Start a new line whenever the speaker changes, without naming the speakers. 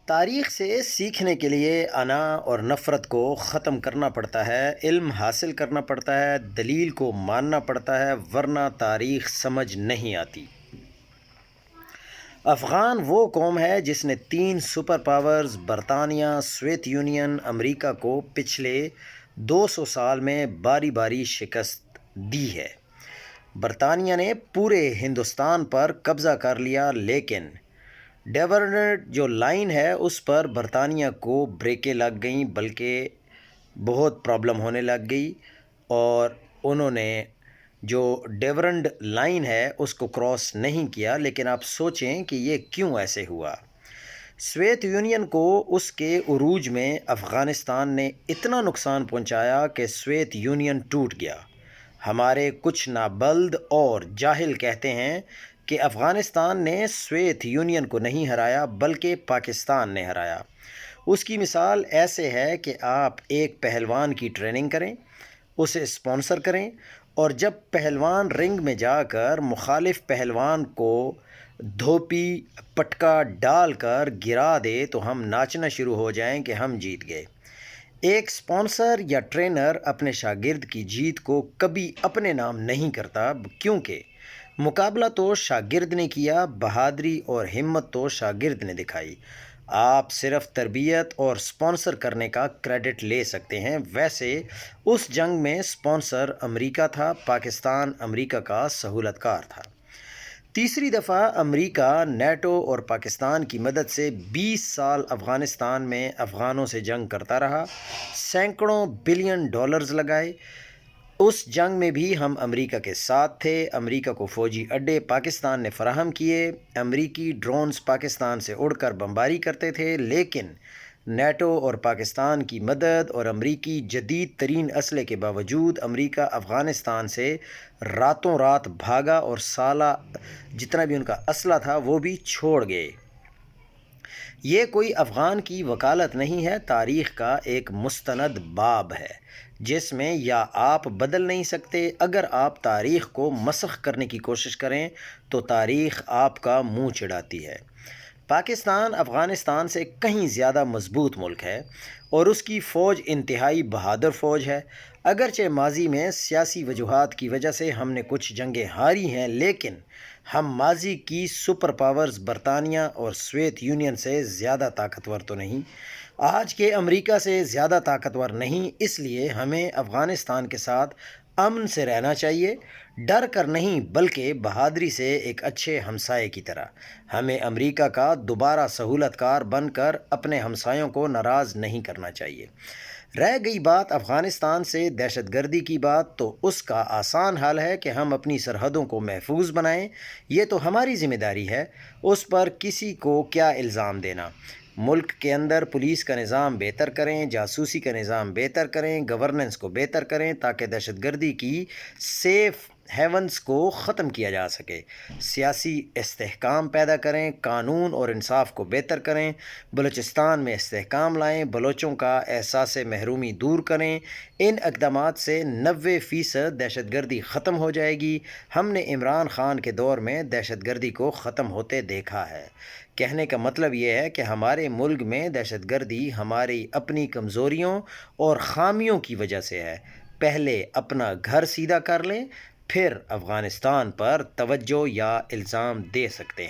تاریخ سے سیکھنے کے لیے انا اور نفرت کو ختم کرنا پڑتا ہے، علم حاصل کرنا پڑتا ہے، دلیل کو ماننا پڑتا ہے، ورنہ تاریخ سمجھ نہیں آتی۔ افغان وہ قوم ہے جس نے 3 سپر پاورز برطانیہ، سوویت یونین، امریکہ کو پچھلے 200 سال میں باری باری شکست دی ہے۔ برطانیہ نے پورے ہندوستان پر قبضہ کر لیا، لیکن ڈیورنڈ جو لائن ہے اس پر برطانیہ کو بریکیں لگ گئیں، بلکہ بہت پرابلم ہونے لگ گئی، اور انہوں نے جو ڈیورنڈ لائن ہے اس کو کراس نہیں کیا۔ لیکن آپ سوچیں کہ یہ کیوں ایسے ہوا۔ سوویت یونین کو اس کے عروج میں افغانستان نے اتنا نقصان پہنچایا کہ سوویت یونین ٹوٹ گیا۔ ہمارے کچھ نابلد اور جاہل کہتے ہیں کہ افغانستان نے سوویت یونین کو نہیں ہرایا بلکہ پاکستان نے ہرایا۔ اس کی مثال ایسے ہے کہ آپ ایک پہلوان کی ٹریننگ کریں، اسے اسپانسر کریں، اور جب پہلوان رنگ میں جا کر مخالف پہلوان کو دھوپی پٹکا ڈال کر گرا دے تو ہم ناچنا شروع ہو جائیں کہ ہم جیت گئے۔ ایک اسپانسر یا ٹرینر اپنے شاگرد کی جیت کو کبھی اپنے نام نہیں کرتا، کیونکہ مقابلہ تو شاگرد نے کیا، بہادری اور ہمت تو شاگرد نے دکھائی۔ آپ صرف تربیت اور اسپانسر کرنے کا کریڈٹ لے سکتے ہیں۔ ویسے اس جنگ میں اسپانسر امریکہ تھا، پاکستان امریکہ کا سہولت کار تھا۔ تیسری دفعہ امریکہ نیٹو اور پاکستان کی مدد سے 20 سال افغانستان میں افغانوں سے جنگ کرتا رہا، سینکڑوں بلین ڈالرز لگائے۔ اس جنگ میں بھی ہم امریکہ کے ساتھ تھے۔ امریکہ کو فوجی اڈے پاکستان نے فراہم کیے، امریکی ڈرونز پاکستان سے اڑ کر بمباری کرتے تھے، لیکن نیٹو اور پاکستان کی مدد اور امریکی جدید ترین اسلحے کے باوجود امریکہ افغانستان سے راتوں رات بھاگا اور سالہ جتنا بھی ان کا اسلحہ تھا وہ بھی چھوڑ گئے۔ یہ کوئی افغان کی وکالت نہیں ہے، تاریخ کا ایک مستند باب ہے جس میں یا آپ بدل نہیں سکتے، اگر آپ تاریخ کو مسخ کرنے کی کوشش کریں تو تاریخ آپ کا منہ چڑھاتی ہے۔ پاکستان افغانستان سے کہیں زیادہ مضبوط ملک ہے اور اس کی فوج انتہائی بہادر فوج ہے۔ اگرچہ ماضی میں سیاسی وجوہات کی وجہ سے ہم نے کچھ جنگیں ہاری ہیں، لیکن ہم ماضی کی سپر پاورز برطانیہ اور سوویت یونین سے زیادہ طاقتور تو نہیں، آج کے امریکہ سے زیادہ طاقتور نہیں، اس لیے ہمیں افغانستان کے ساتھ امن سے رہنا چاہیے، ڈر کر نہیں بلکہ بہادری سے، ایک اچھے ہمسائے کی طرح۔ ہمیں امریکہ کا دوبارہ سہولت کار بن کر اپنے ہمسایوں کو ناراض نہیں کرنا چاہیے۔ رہ گئی بات افغانستان سے دہشت گردی کی بات، تو اس کا آسان حل ہے کہ ہم اپنی سرحدوں کو محفوظ بنائیں، یہ تو ہماری ذمہ داری ہے، اس پر کسی کو کیا الزام دینا۔ ملک کے اندر پولیس کا نظام بہتر کریں، جاسوسی کا نظام بہتر کریں، گورننس کو بہتر کریں تاکہ دہشت گردی کی سیف ہیونز کو ختم کیا جا سکے، سیاسی استحکام پیدا کریں، قانون اور انصاف کو بہتر کریں، بلوچستان میں استحکام لائیں، بلوچوں کا احساس محرومی دور کریں۔ ان اقدامات سے 90% دہشت گردی ختم ہو جائے گی۔ ہم نے عمران خان کے دور میں دہشت گردی کو ختم ہوتے دیکھا ہے۔ کہنے کا مطلب یہ ہے کہ ہمارے ملک میں دہشت گردی ہماری اپنی کمزوریوں اور خامیوں کی وجہ سے ہے۔ پہلے اپنا گھر سیدھا کر لیں، پھر افغانستان پر توجہ یا الزام دے سکتے ہیں۔